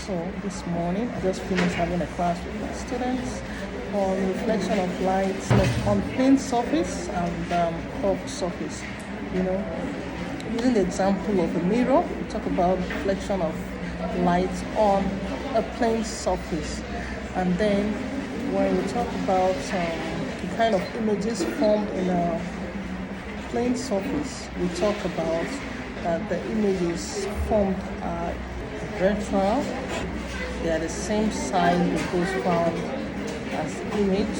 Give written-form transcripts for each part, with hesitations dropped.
So this morning I just finished having a class with my students on reflection of light on plane surface and curved surface. Using the example of a mirror, we talk about reflection of light on a plane surface, and then when we talk about the kind of images formed in a plane surface, we talk about that the images formed are virtual. They are the same size with those found as image.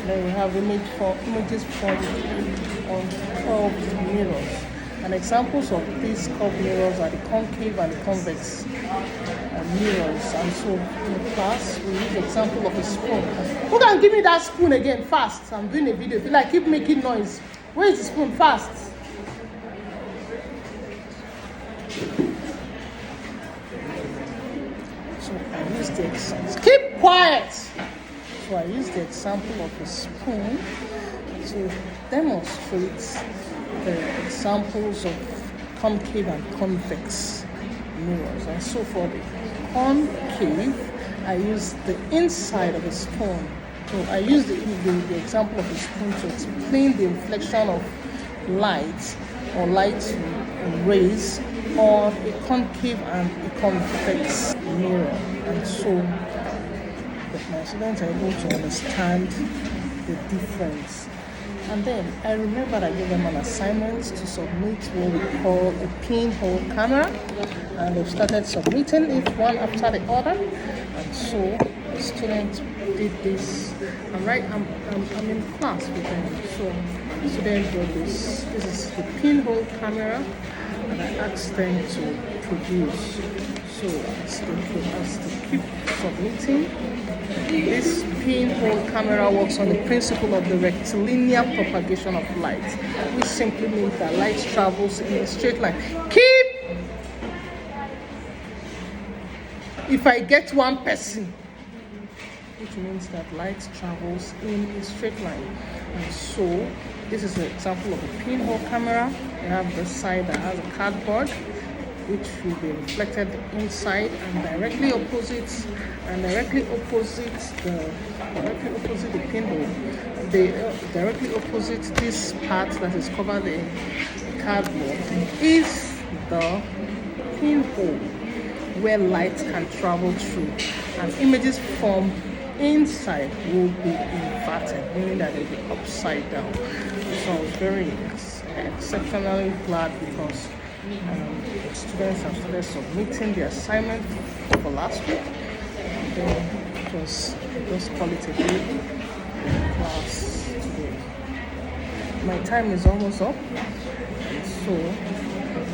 Then we have images formed on curved mirrors. And examples of these curved mirrors are the concave and the convex mirrors. And so in the class, we use the example of a spoon. Who can give me that spoon again fast? I'm doing a video. If you like, keep making noise. Where is the spoon? Fast. So I use the example. Keep quiet. So I use the example of a spoon to demonstrate the examples of concave and convex mirrors. And so for the concave, I use the inside of a spoon. So I use the example of a spoon to explain the reflection of light or light rays on a concave and a convex mirror. And so my students are able to understand the difference. And then I remember I gave them an assignment to submit what we call a pinhole camera, and they've started submitting it one after the other. And so the students did this. I'm in class with them. So the students did this. This is the pinhole camera, and I asked them to produce. So as they keep submitting, this pinhole camera works on the principle of the rectilinear propagation of light, which simply means that light travels in a straight line. If I get one person, which means that light travels in a straight line. And so this is an example of a pinhole camera. You have the side that has a cardboard, which will be reflected inside, and directly opposite the pinhole, directly opposite this part that is covered in cardboard is the pinhole where light can travel through, and images formed inside will be inverted, meaning that they'll be upside down. So I was very exceptionally glad because students have started submitting the assignment for last week. And then just call it a day class today. My time is almost up, and so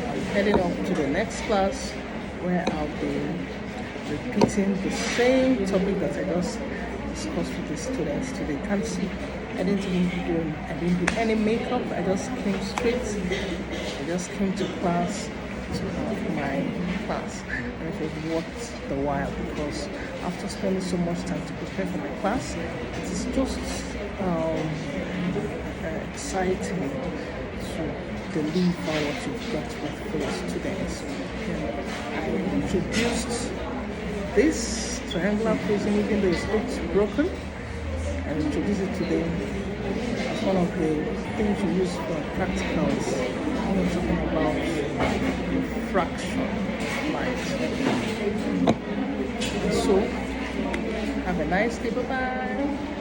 I'm heading up to the next class where I'll be repeating the same topic that I just discussed with the students today. You can see I didn't do any makeup. I just came straight. I just came to class to have my class, and it was worth the while because after spending so much time to prepare for my class, it is just exciting to deliver what you've got for your students. I introduced this triangular prism, even though it looks broken. I introduced it today as one of the things you use for practicals when we're talking about refraction of light. So, have a nice day, bye-bye.